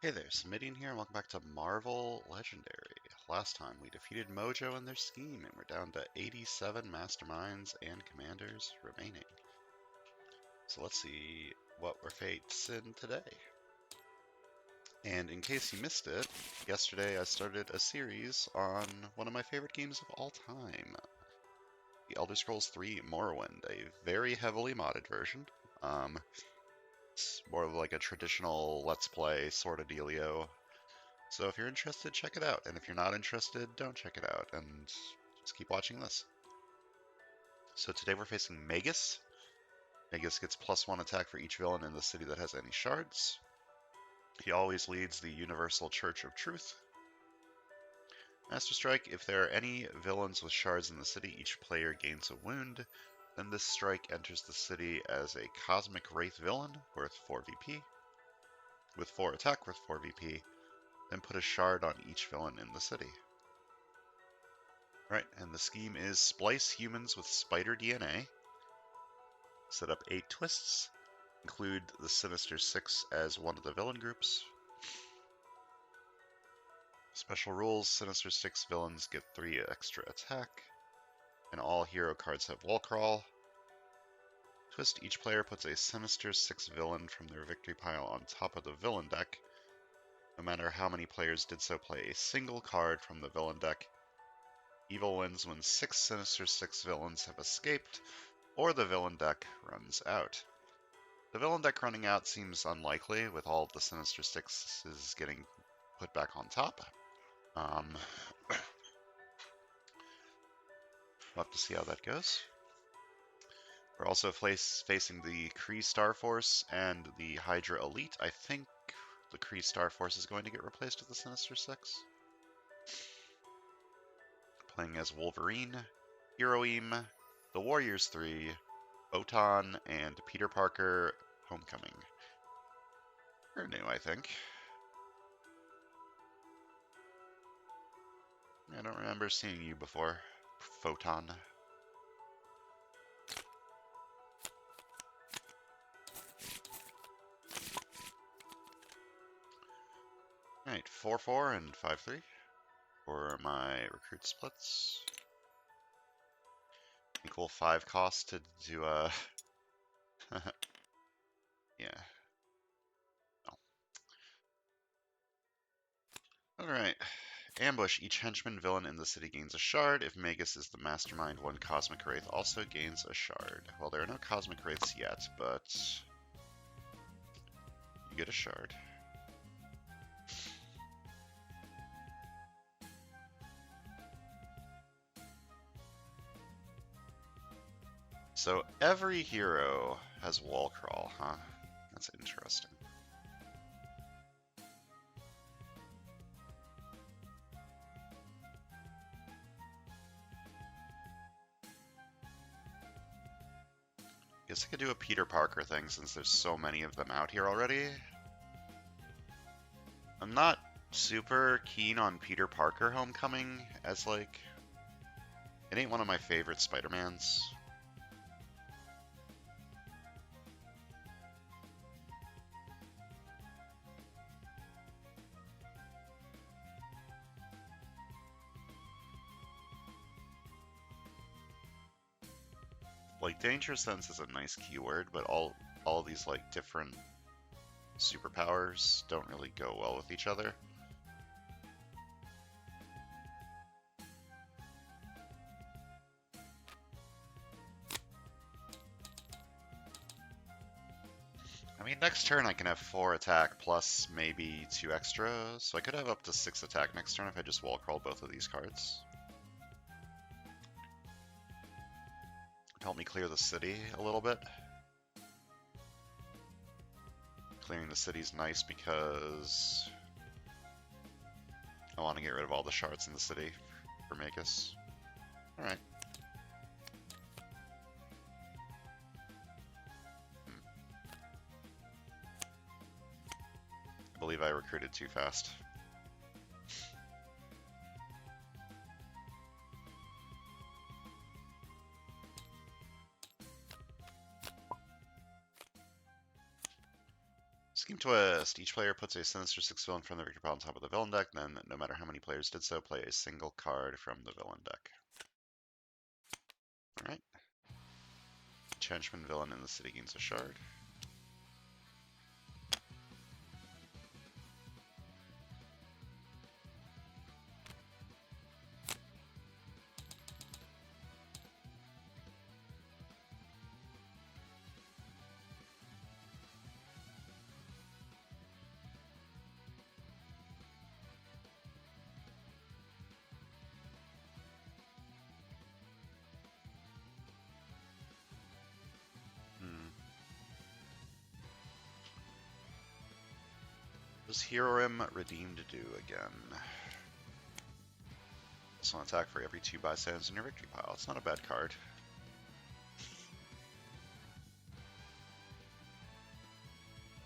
Hey there, Samitian here, and welcome back to Marvel Legendary. Last time we defeated Mojo and their scheme, and we're down to 87 masterminds and commanders remaining. So let's see what we're facing today. And in case you missed it, yesterday I started a series on one of my favorite games of all time, The Elder Scrolls III Morrowind, a very heavily modded version. It's more of like a traditional Let's Play sort of dealio. So if you're interested, check it out. And if you're not interested, don't check it out and just keep watching this. So today we're facing Magus. Magus gets +1 attack for each villain in the city that has any shards. He always leads the Universal Church of Truth. Master Strike, if there are any villains with shards in the city, each player gains a wound. Then this strike enters the city as a Cosmic Wraith villain worth 4 VP, with 4 attack worth 4 VP, then put a shard on each villain in the city. Right, and the scheme is splice humans with spider DNA, set up 8 twists, include the Sinister Six as one of the villain groups. Special rules, Sinister Six villains get 3 extra attack, and all hero cards have wall crawl. Twist, each player puts a Sinister Six villain from their victory pile on top of the villain deck. No matter how many players did so, play a single card from the villain deck. Evil wins when 6 Sinister Six villains have escaped, or the villain deck runs out. The villain deck running out seems unlikely, with all of the Sinister Sixes getting put back on top. We'll have to see how that goes. We're also facing the Kree Star Force and the Hydra Elite. I think the Kree Star Force is going to get replaced with the Sinister Six. Playing as Wolverine, Heroine, the Warriors 3, Photon, and Peter Parker Homecoming. They're new, I think. I don't remember seeing you before, Photon. Alright, 4-4 and 5-3 for my recruit splits. Equal 5 cost to do a... yeah. Oh. Alright. Ambush. Each henchman villain in the city gains a shard. If Magus is the mastermind, one Cosmic Wraith also gains a shard. Well, there are no Cosmic Wraiths yet, but you get a shard. So every hero has wall crawl, huh? That's interesting. Guess I could do a Peter Parker thing since there's so many of them out here already. I'm not super keen on Peter Parker Homecoming as like... It ain't one of my favorite Spider-Mans. Like, Danger Sense is a nice keyword, but all of these, like, different superpowers don't really go well with each other. I mean, next turn I can have 4 attack plus maybe 2 extra, so I could have up to 6 attack next turn if I just wall crawl both of these cards. Help me clear the city a little bit. Clearing the city's nice because I want to get rid of all the shards in the city for Magus. Alright. I believe I recruited too fast. Scheme twist. Each player puts a Sinister 6 villain from the victory pile on top of the villain deck, then no matter how many players did so, play a single card from the villain deck. Alright. Henchman villain in the city gains a shard. What does Heroim Redeemed do again? This one attack for every 2 bystanders in your victory pile. It's not a bad card.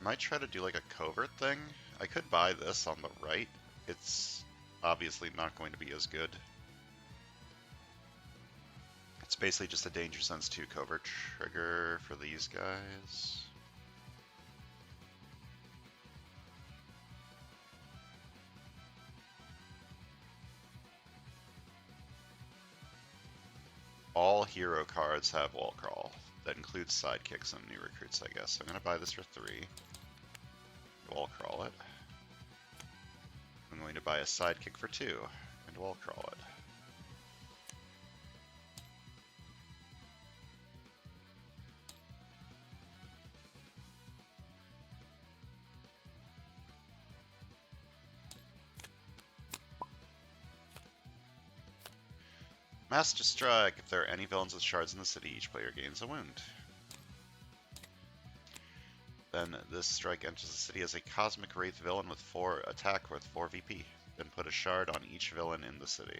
Might try to do like a covert thing. I could buy this on the right. It's obviously not going to be as good. It's basically just a Danger Sense 2 covert trigger for these guys. All hero cards have wall crawl. That includes sidekicks and new recruits, I guess. So I'm going to buy this for 3. Wall crawl it. I'm going to buy a sidekick for 2 and wall crawl it. Master Strike. If there are any villains with shards in the city, each player gains a wound. Then this strike enters the city as a Cosmic Wraith villain with 4 attack with 4 VP. Then put a shard on each villain in the city.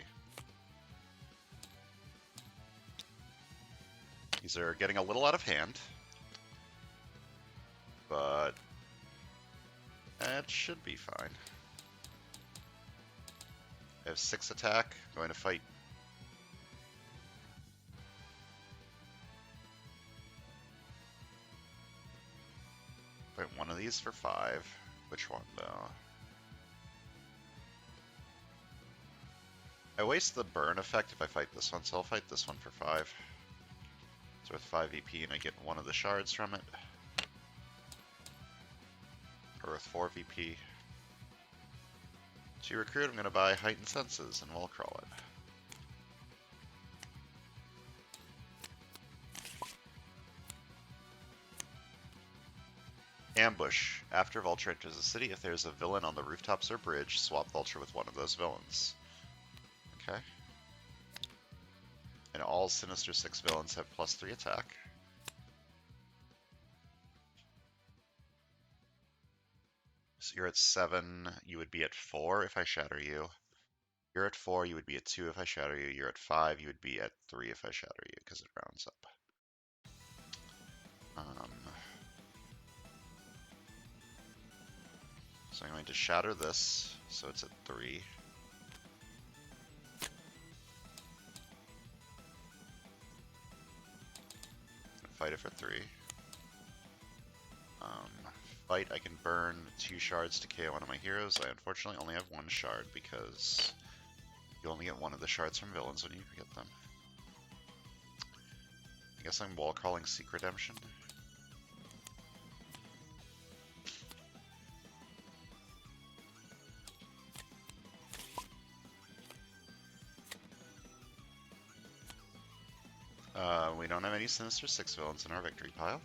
These are getting a little out of hand, but it should be fine. I have 6 attack, going to fight. One of these for 5. Which one, though? I waste the burn effect if I fight this one, so I'll fight this one for 5. It's worth 5 VP, and I get one of the shards from it. Or with 4 VP. To recruit, I'm going to buy Heightened Senses and wall crawl it. Ambush. After Vulture enters the city, if there's a villain on the rooftops or bridge, swap Vulture with one of those villains. Okay. And all Sinister 6 villains have +3 attack. So you're at 7, you would be at 4 if I shatter you. You're at 4, you would be at 2 if I shatter you. You're at 5, you would be at 3 if I shatter you, because it rounds up. So I'm going to shatter this, so it's at 3. Fight it for 3. Fight, I can burn 2 shards to KO one of my heroes. I unfortunately only have 1 shard because you only get one of the shards from villains when you get them. I guess I'm wall crawling Seek Redemption. We don't have any Sinister 6 villains in our victory pile.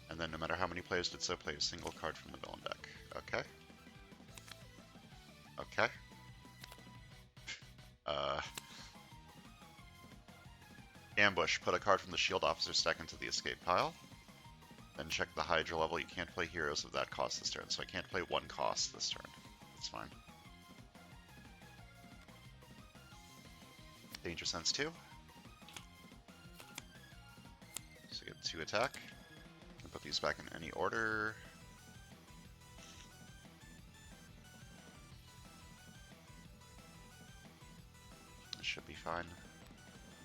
And then no matter how many players did so, play a single card from the villain deck. Okay. Okay. Ambush. Put a card from the Shield Officer stack into the escape pile. Then check the Hydra level. You can't play heroes of that cost this turn, so I can't play 1 cost this turn. That's fine. Danger Sense 2. So get 2 attack. Can put these back in any order. This should be fine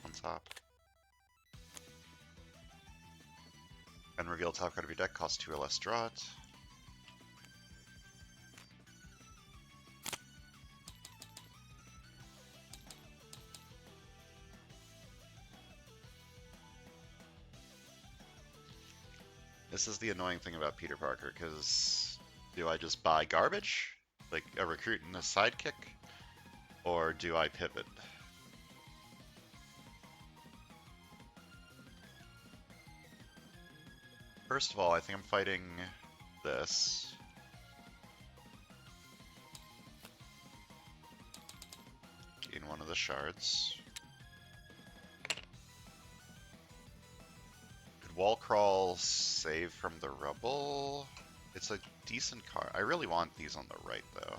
on top. And reveal top card of your deck, costs 2 or less, draw it. This is the annoying thing about Peter Parker, because do I just buy garbage? Like a recruit and a sidekick? Or do I pivot? First of all, I think I'm fighting this. Gain one of the shards. Could wall crawl save from the rubble? It's a decent card. I really want these on the right, though.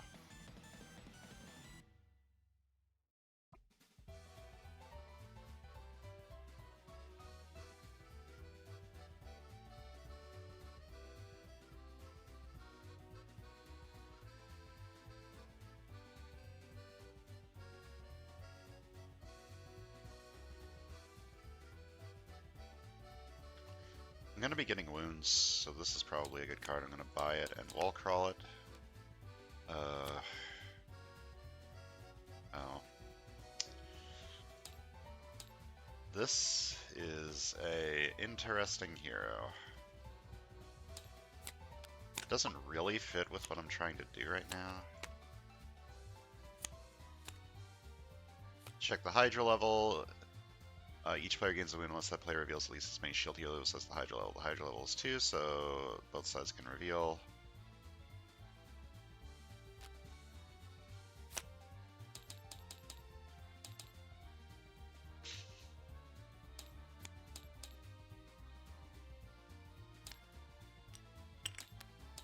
I'm going to be getting wounds, so this is probably a good card. I'm going to buy it and wall crawl it. Oh. This is a interesting hero. It doesn't really fit with what I'm trying to do right now. Check the Hydra level. Each player gains a wound unless that player reveals at least as many shield healers as the Hydra level. The Hydra level is 2, so both sides can reveal.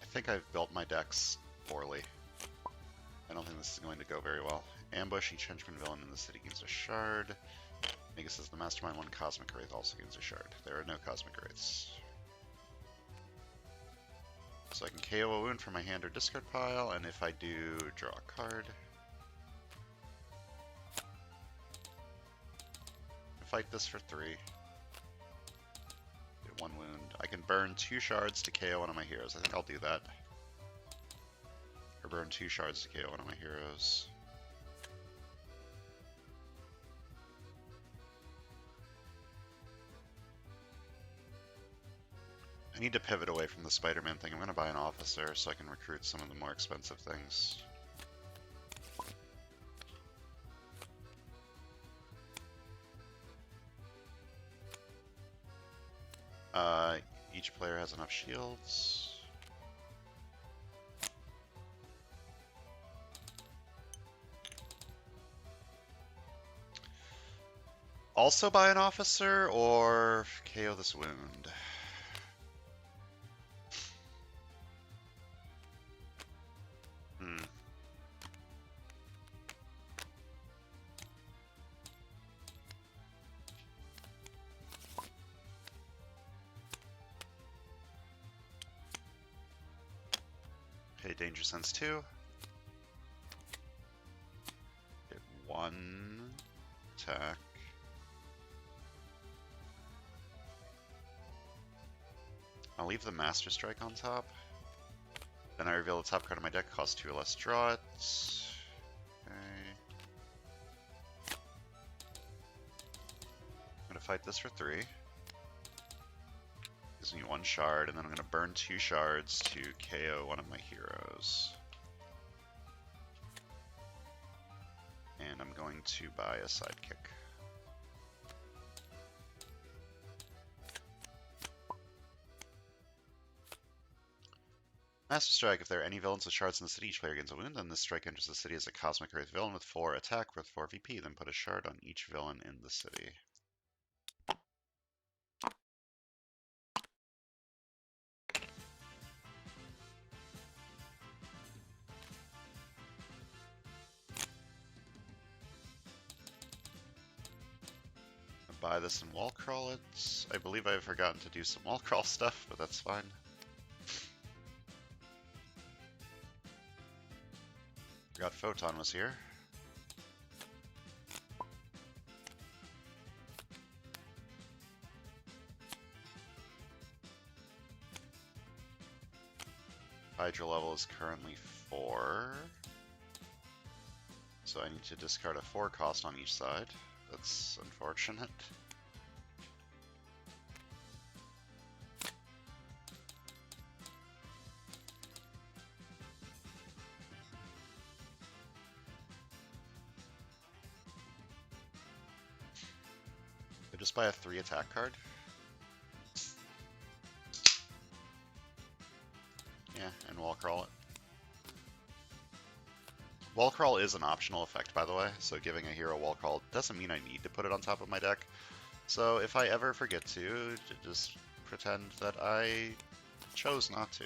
I think I've built my decks poorly. I don't think this is going to go very well. Ambush, each henchman villain in the city gains a shard. Magus is the mastermind, one Cosmic Wraith also gains a shard. There are no Cosmic Wraiths. So I can KO a wound from my hand or discard pile, and if I do, draw a card. Fight this for 3. Get 1 wound. I can burn 2 shards to KO one of my heroes. I think I'll do that. Or burn 2 shards to KO one of my heroes. I need to pivot away from the Spider-Man thing. I'm going to buy an officer so I can recruit some of the more expensive things. Each player has enough shields. Also buy an officer or KO this wound. Okay, Danger Sense 2. Get 1 attack. I'll leave the Master Strike on top. Then I reveal the top card of my deck, costs 2 or less, draw it. Okay. I'm gonna fight this for 3. Gives me 1 shard, and then I'm gonna burn 2 shards to KO one of my heroes. And I'm going to buy a sidekick. Master Strike. If there are any villains with shards in the city, each player gains a wound. Then this strike enters the city as a Cosmic Wraith villain with 4 attack worth 4 VP. Then put a shard on each villain in the city. Buy this and wall crawl it. I believe I've forgotten to do some wall crawl stuff, but that's fine. Forgot Photon was here. Hydra level is currently 4. So I need to discard a 4 cost on each side. That's unfortunate. just buy a 3 attack card. Yeah, and wall crawl it. Wall crawl is an optional effect, by the way, so giving a hero wall crawl doesn't mean I need to put it on top of my deck. So if I ever forget to, just pretend that I chose not to.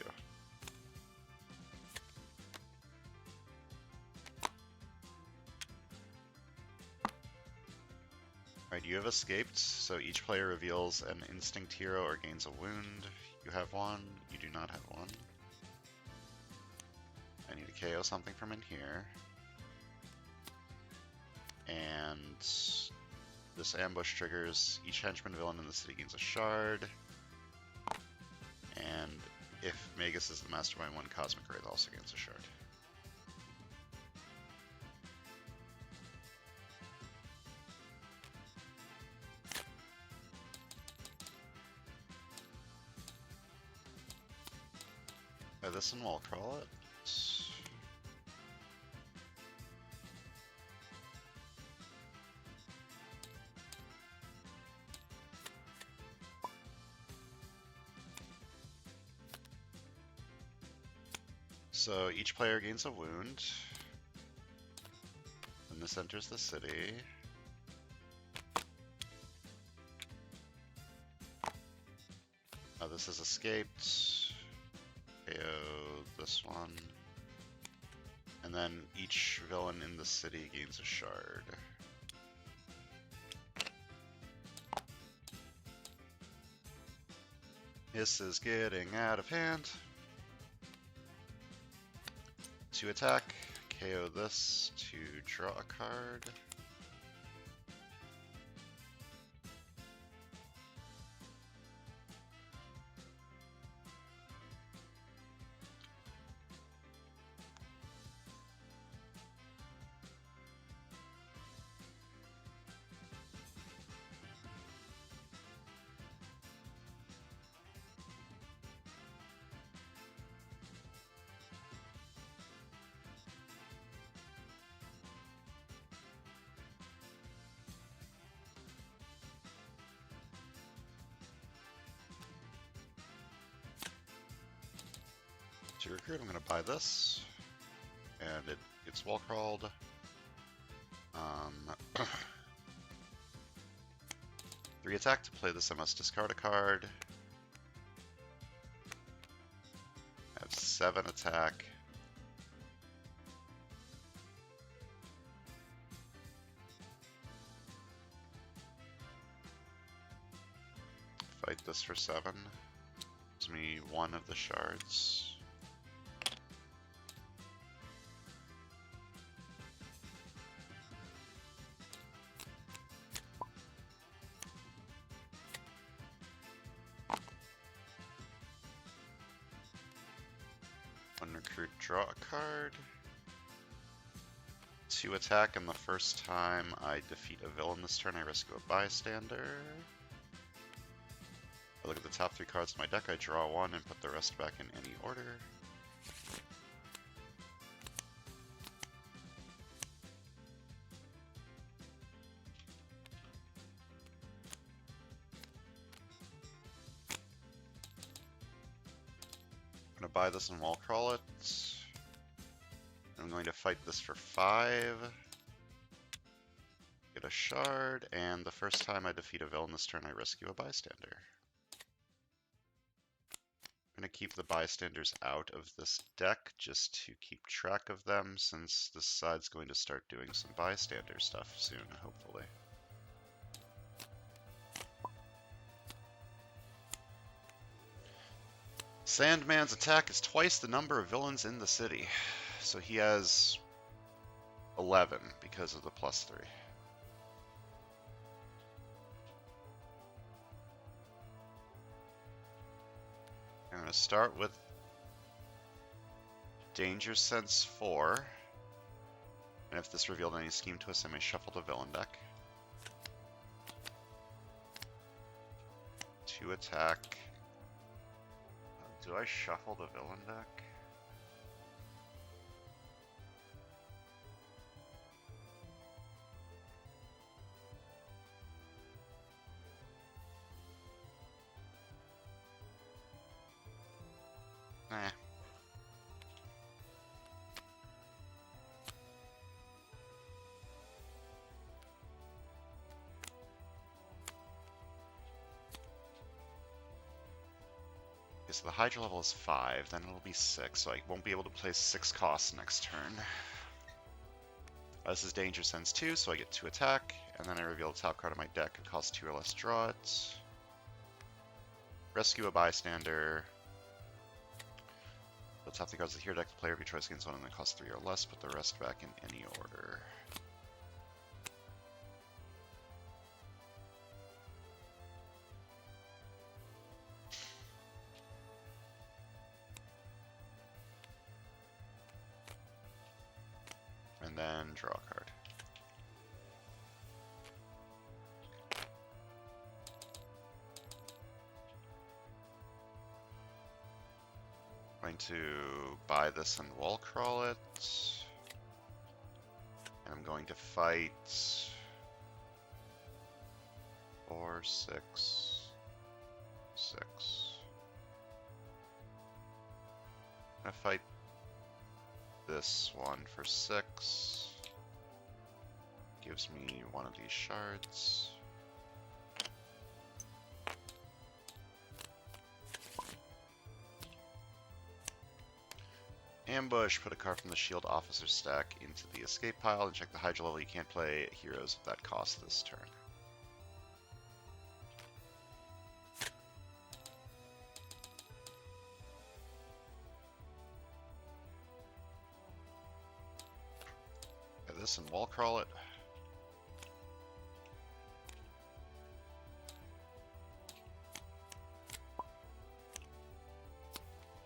Alright, you have escaped, so each player reveals an instinct hero or gains a wound. You have one, you do not have one. I need to KO something from in here. And this ambush triggers each henchman villain in the city gains a shard. And if Magus is the mastermind, one Cosmic Wraith also gains a shard. This one will crawl it. So each player gains a wound. And this enters the city. This has escaped. KO this one. And then each villain in the city gains a shard. This is getting out of hand. To attack, KO this to draw a card. To recruit, I'm going to buy this, and it gets wall crawled. 3 attack. To play this, I must discard a card. I have 7 attack. Fight this for 7. Gives me 1 of the shards. Recruit, draw a card. 2 attack, and the first time I defeat a villain this turn, I rescue a bystander. I look at the top 3 cards of my deck, I draw 1 and put the rest back in any order. I'm going to buy this and wall crawl it. I'm going to fight this for 5. Get a shard, and the first time I defeat a villain this turn, I rescue a bystander. I'm going to keep the bystanders out of this deck just to keep track of them, since this side's going to start doing some bystander stuff soon, hopefully. Sandman's attack is twice the number of villains in the city. So he has 11 because of the +3. I'm going to start with Danger Sense 4. And if this revealed any scheme to us, I may shuffle the villain deck. 2 attack. Do I shuffle the villain deck? so the Hydra level is 5, then it'll be 6, so I won't be able to place 6 costs next turn. This is Danger Sense 2, so I get 2 attack, and then I reveal the top card of my deck. It costs 2 or less, draw it. Rescue a bystander. The top 3 cards of the hero deck, the player of your choice against one, and it costs 3 or less, put the rest back in any order. And then draw a card. Going to buy this and wall crawl it. And I'm going to fight 4, 6, 6. I'm gonna fight this one for 6. Gives me one of these shards. Ambush, put a card from the Shield Officer stack into the escape pile and check the Hydra level. You can't play heroes of that cost this turn. Get this and wall crawl it.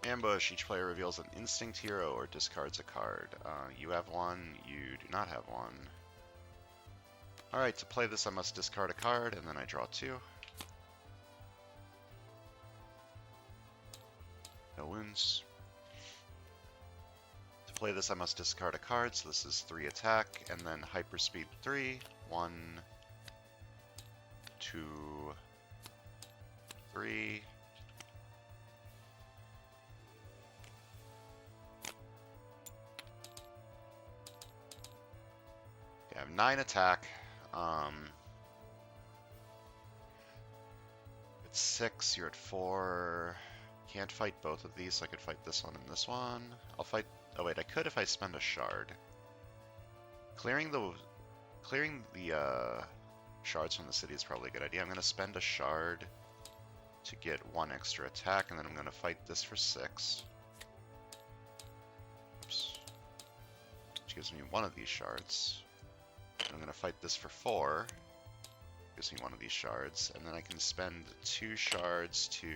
Ambush, each player reveals an instinct hero or discards a card. You have one, you do not have one. Alright, to play this I must discard a card, and then I draw 2. No wounds. To play this I must discard a card, so this is 3 attack, and then hyperspeed 3. 1, 2, 3. I have 9 attack. It's 6, you're at 4. Can't fight both of these, so I could fight this one and this one. I'll fight... Oh wait, I could if I spend a shard. Clearing the shards from the city is probably a good idea. I'm going to spend a shard to get 1 extra attack, and then I'm going to fight this for 6. Oops. Which gives me 1 of these shards. I'm going to fight this for 4. Gives me 1 of these shards. And then I can spend 2 shards to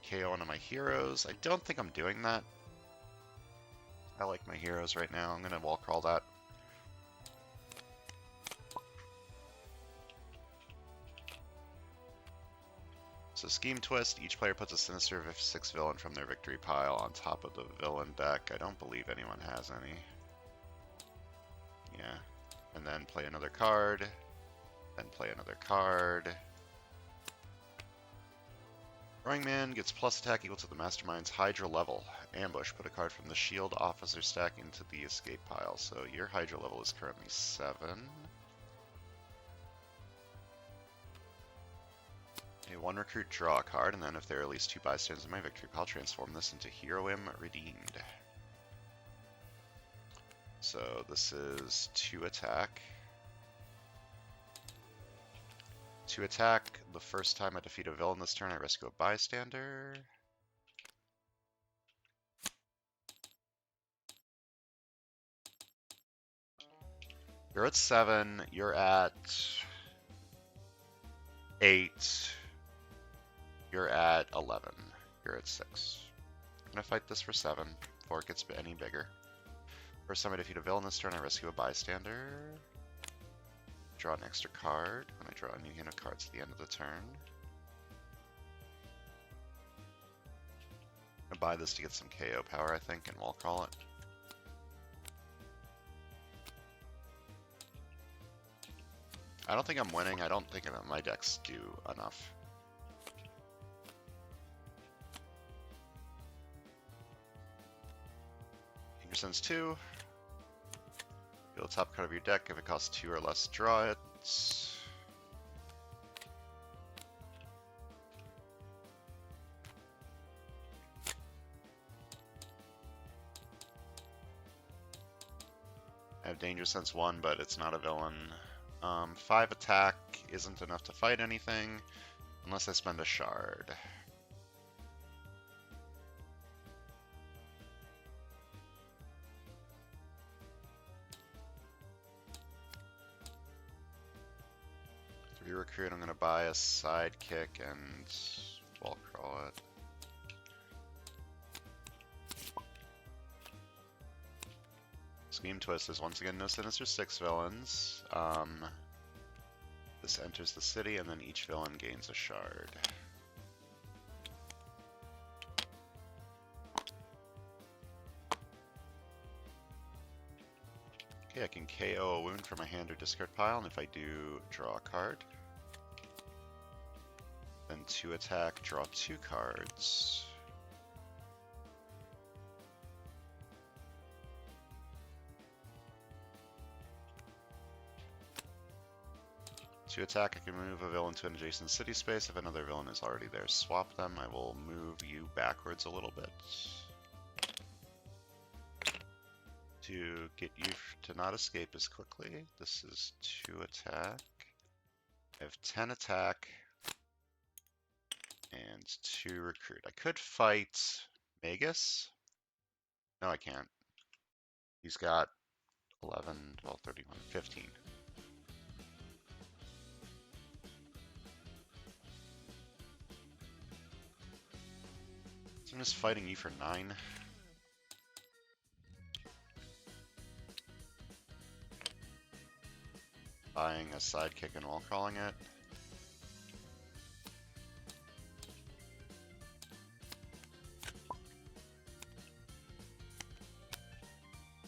KO one of my heroes. I don't think I'm doing that. I like my heroes right now. I'm going to wall crawl that. So Scheme Twist. Each player puts a Sinister 6 villain from their victory pile on top of the villain deck. I don't believe anyone has any. Yeah. And then play another card, then play another card. Throwing Man gets plus attack equal to the Mastermind's Hydra level. Ambush, put a card from the Shield Officer stack into the escape pile. So your Hydra level is currently 7. Okay, 1 recruit, draw a card, and then if there are at least 2 bystanders in my victory pile, transform this into Heroim Redeemed. So this is 2 attack. 2 attack. The first time I defeat a villain this turn, I rescue a bystander. You're at 7. You're at 8. You're at 11. You're at 6. I'm gonna fight this for 7 before it gets any bigger. First time I defeat a villain this turn, I rescue a bystander. Draw an extra card when I draw a new hand of cards at the end of the turn. I'm gonna buy this to get some KO power, I think, and wall crawl it. I don't think I'm winning. I don't think my decks do enough. Sense 2. Deal the top card of your deck. If it costs 2 or less, draw it. I have Danger Sense 1, but it's not a villain. 5 attack isn't enough to fight anything, unless I spend a shard. Recruit, I'm going to buy a sidekick and wall crawl it. Scheme Twist is once again no Sinister 6 villains. This enters the city and then each villain gains a shard. Okay, I can KO a wound from my hand or discard pile, and if I do, draw a card. Then 2 attack, draw 2 cards. To attack, I can move a villain to an adjacent city space. If another villain is already there, swap them. I will move you backwards a little bit to get you to not escape as quickly. This is 2 attack. I have 10 attack and 2 recruit. I could fight Magus. No, I can't. He's got 11, 12, 31, 15. So I'm just fighting you for 9. Buying a sidekick and wall crawling it.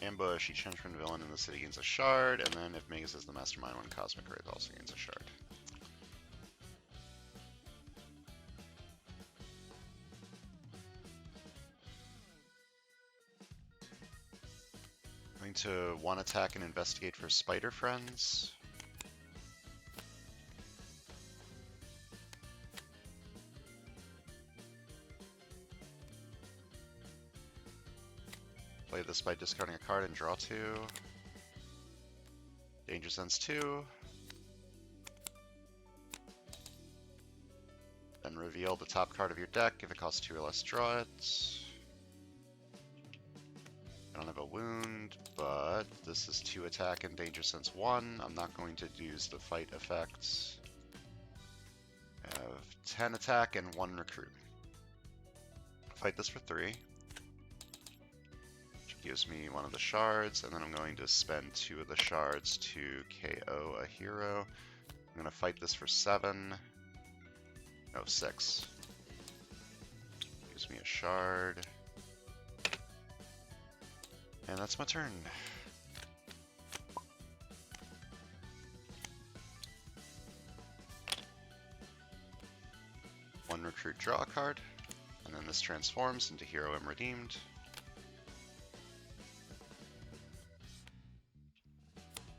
Ambush, each henchman villain in the city gains a shard, and then if Magus is the mastermind, one Cosmic Wraith also gains a shard. Going to 1 attack and investigate for spider friends. Play this by discarding a card and draw 2. Danger Sense 2. Then reveal the top card of your deck. If it costs 2 or less, draw it. I don't have a wound, but this is 2 attack and Danger Sense 1. I'm not going to use the fight effects. I have 10 attack and 1 recruit. Fight this for 3. Gives me 1 of the shards, and then I'm going to spend 2 of the shards to KO a hero. I'm going to fight this for 7. No, 6. Gives me a shard. And that's my turn. One recruit, draw a card, and then this transforms into Hero M Redeemed.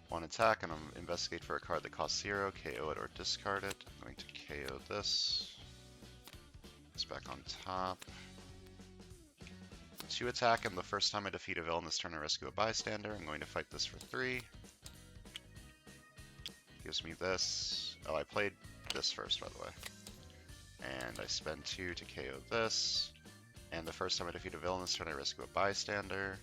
One attack, and I'm investigate for a card that costs 0, KO it or discard it. I'm going to KO this. It's back on top. 2 attack, and the first time I defeat a villain this turn I rescue a bystander. I'm going to fight this for 3. Gives me this. Oh, I played this first, by the way. And I spend 2 to KO this. And the first time I defeat a villain this turn I rescue a bystander.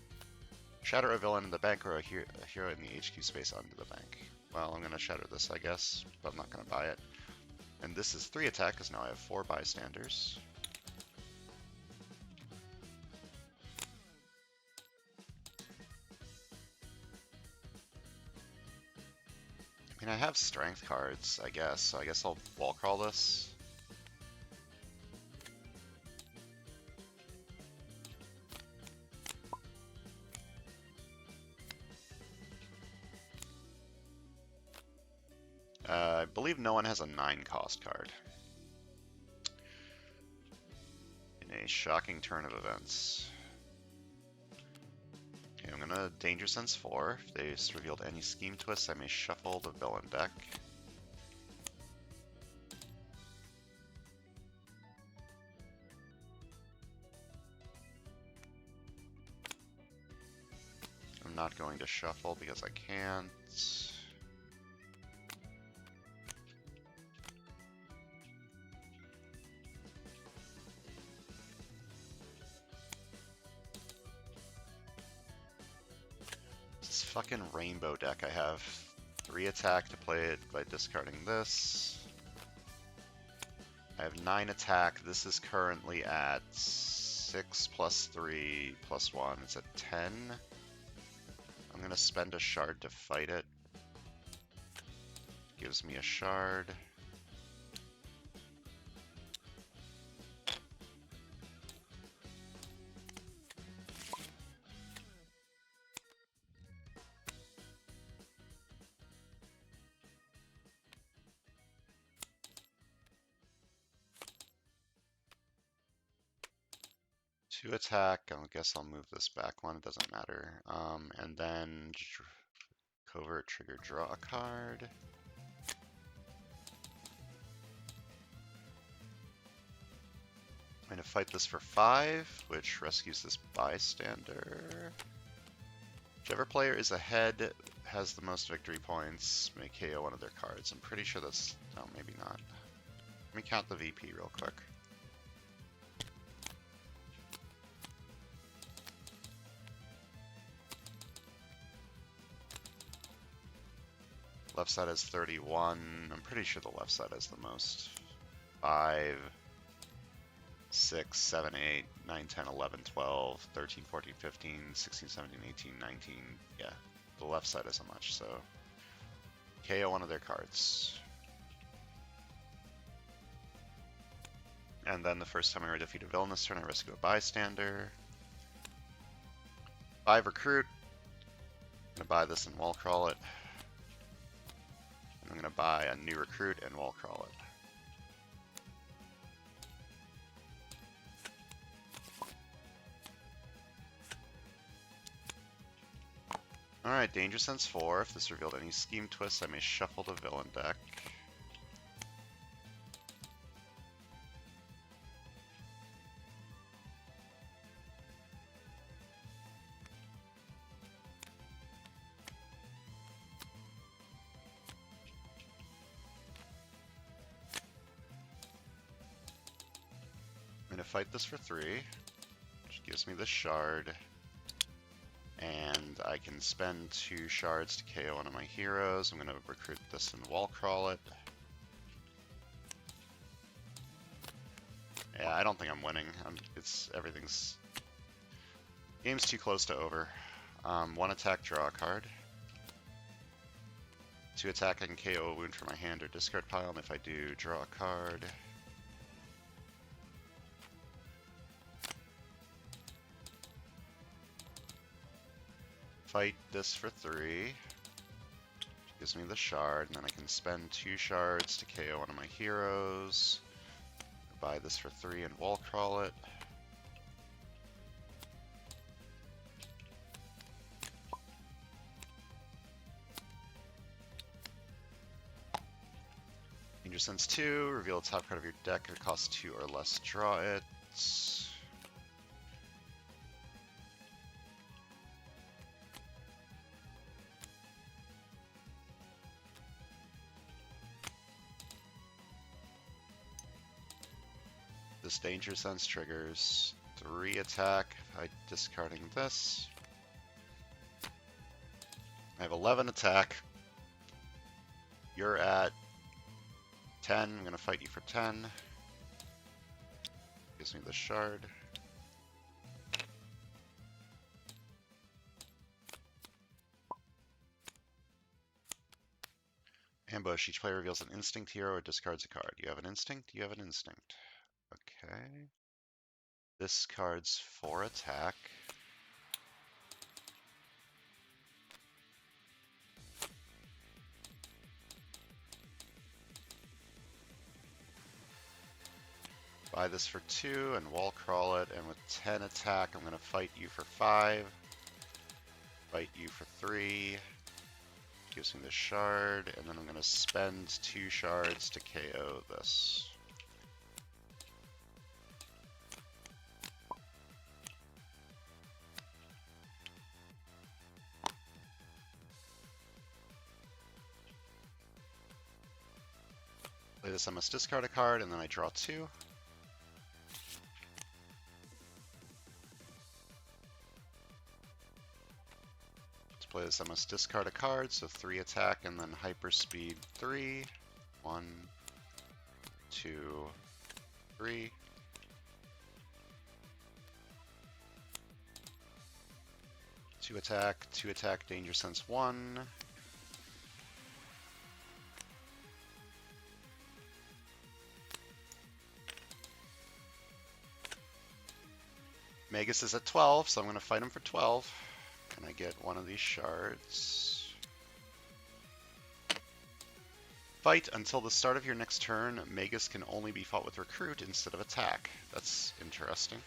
Shatter a villain in the bank or a hero in the HQ space under the bank. Well, I'm going to shatter this, I guess, but I'm not going to buy it. And this is 3 attack, because now I have 4 bystanders. I mean, I have strength cards, I guess, so I guess I'll wall crawl this. I believe no one has a 9 cost card. In a shocking turn of events. Okay, I'm gonna Danger Sense 4. If they just revealed any Scheme Twists, I may shuffle the villain deck. I'm not going to shuffle because I can't. This fucking rainbow deck I have. 3 attack to play it by discarding this. I have 9 attack. This is currently at 6 plus 3 plus 1. It's at 10. I'm going to spend a shard to fight it. Gives me a shard. To attack, I guess I'll move this back one, it doesn't matter. And then covert trigger, draw a card. I'm going to fight this for 5, which rescues this bystander. Whichever player is ahead has the most victory points, may KO one of their cards. I'm pretty sure that's, no, maybe not. Let me count the VP real quick. Left side has 31. I'm pretty sure the left side has the most. 5, 6, 7, 8, 9, 10, 11, 12, 13, 14, 15, 16, 17, 18, 19. Yeah, the left side isn't much, so KO one of their cards. And then the first time I defeat a villain this turn, I rescue a bystander. 5 recruit. I'm gonna buy this and wall crawl it. I'm going to buy a new recruit and wall crawl it. Alright, Danger Sense 4. If this revealed any scheme twists, I may shuffle the villain deck. I'm going to fight this for 3, which gives me this shard. And I can spend 2 shards to KO one of my heroes. I'm going to recruit this and wall crawl it. Yeah, I don't think I'm winning. Game's too close to over. 1 attack, draw a card. 2 attack, I can KO a wound from my hand or discard pile, and if I do, draw a card. Fight this for 3. Gives me the shard, and then I can spend 2 shards to KO one of my heroes. Buy this for 3 and wall crawl it. Danger Sense 2, reveal the top card of your deck. If it costs 2 or less, draw it. This Danger Sense triggers 3 attack by discarding this. I have 11 attack. You're at 10. I'm going to fight you for 10. Gives me the shard. Ambush. Each player reveals an instinct hero or discards a card. You have an instinct? You have an instinct. Okay. This card's 4 attack. Buy this for 2 and wall crawl it, and with 10 attack, I'm going to fight you for 5. Fight you for 3. Gives me the shard, and then I'm going to spend 2 shards to KO this. this, I must discard a card, and then I draw 2. To play this, I must discard a card, so 3 attack, and then hyperspeed 3. 1, 2, 3. Two attack, Danger Sense 1. Magus is at 12, so I'm going to fight him for 12. Can I get one of these shards? Fight until the start of your next turn. Magus can only be fought with Recruit instead of attack. That's interesting.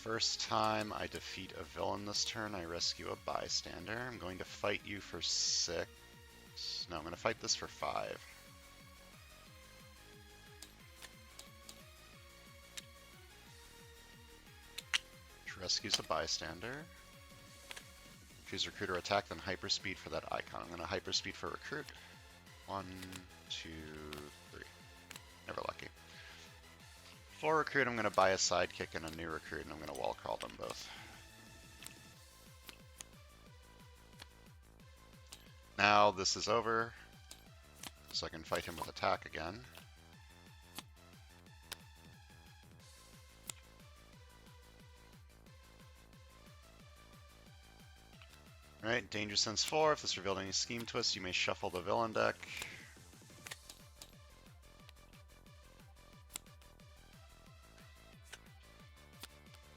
First time I defeat a villain this turn, I rescue a bystander. I'm going to fight you for 6. No, I'm going to fight this for 5. Which rescues a bystander. Choose Recruit or attack, then hyperspeed for that icon. I'm going to hyperspeed for Recruit. 1, 2, 3. Never lucky. For Recruit, I'm going to buy a sidekick and a new Recruit, and I'm going to wall crawl them both. Now this is over, so I can fight him with attack again. Alright, Danger Sense 4. If this revealed any scheme twist, you may shuffle the villain deck.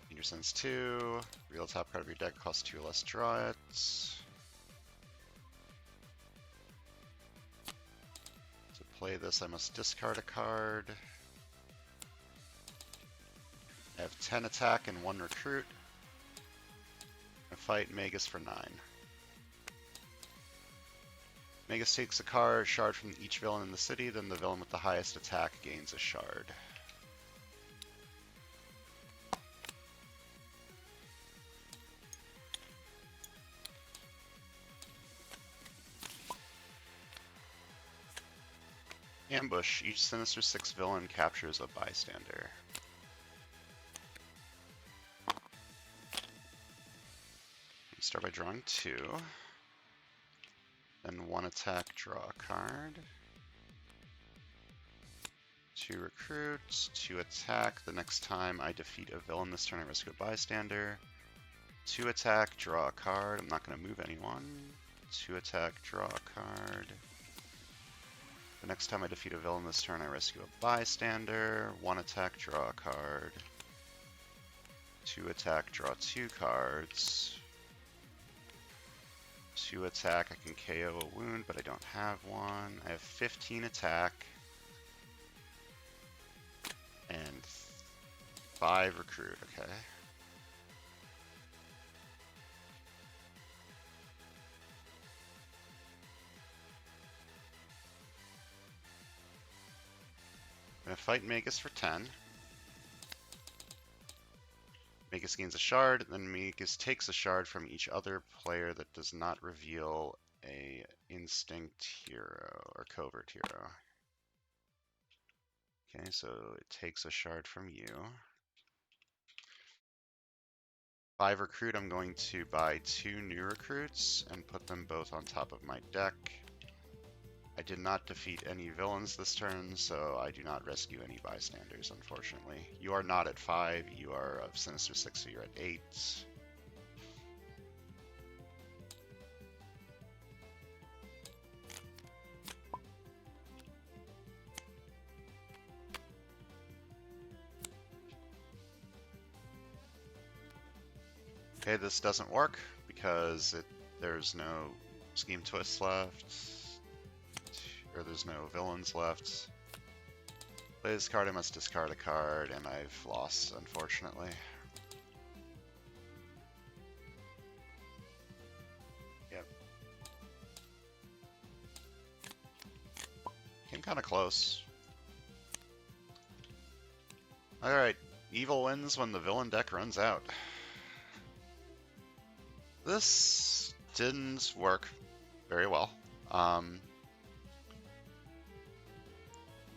Danger Sense 2. Reveal top card of your deck, costs 2 less, draw it. To play this, I must discard a card. I have 10 attack and 1 recruit. I fight Magus for 9. Magus takes a shard from each villain in the city, then the villain with the highest attack gains a shard. Ambush. Each Sinister 6 villain captures a bystander. Start by drawing 2. Then 1 attack, draw a card. 2 recruits, 2 attack. The next time I defeat a villain this turn, I rescue a bystander. 2 attack, draw a card. I'm not going to move anyone. 2 attack, draw a card. The next time I defeat a villain this turn, I rescue a bystander. 1 attack, draw a card. 2 attack, draw 2 cards. 2 attack, I can KO a wound, but I don't have one. I have 15 attack. And 5 recruit, okay. I'm going to fight Magus for 10. Magus gains a shard, then Magus takes a shard from each other player that does not reveal a instinct hero or covert hero. Okay, so it takes a shard from you. 5 recruit, I'm going to buy 2 new recruits and put them both on top of my deck. I did not defeat any villains this turn, so I do not rescue any bystanders, unfortunately. You are not at 5, you are of Sinister 6, so you're at 8. Okay, this doesn't work because there's no scheme twist left. or there's no villains left. Play this card, I must discard a card, and I've lost, unfortunately. Yep. Came kind of close. Alright, evil wins when the villain deck runs out. This didn't work very well.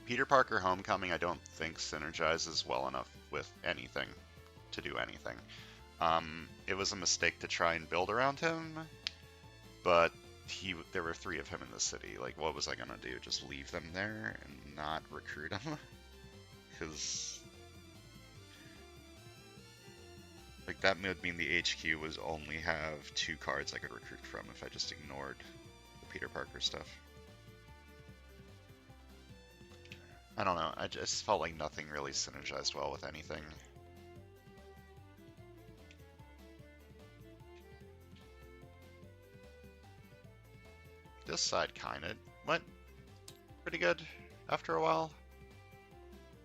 Peter Parker Homecoming I don't think synergizes well enough with anything to do anything. It was a mistake to try and build around him, but there were 3 of him in the city. Like, what was I gonna do? Just leave them there and not recruit them? Because like that would mean the HQ was only have 2 cards I could recruit from if I just ignored the Peter Parker stuff. I don't know, I just felt like nothing really synergized well with anything. This side kinda went pretty good after a while.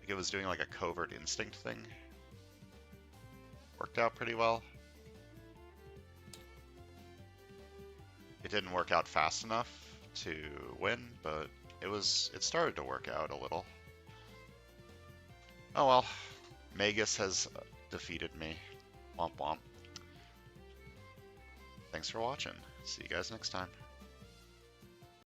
Like it was doing like a covert instinct thing. Worked out pretty well. It didn't work out fast enough to win, but it started to work out a little. Oh well, Magus has defeated me. Womp womp. Thanks for watching. See you guys next time.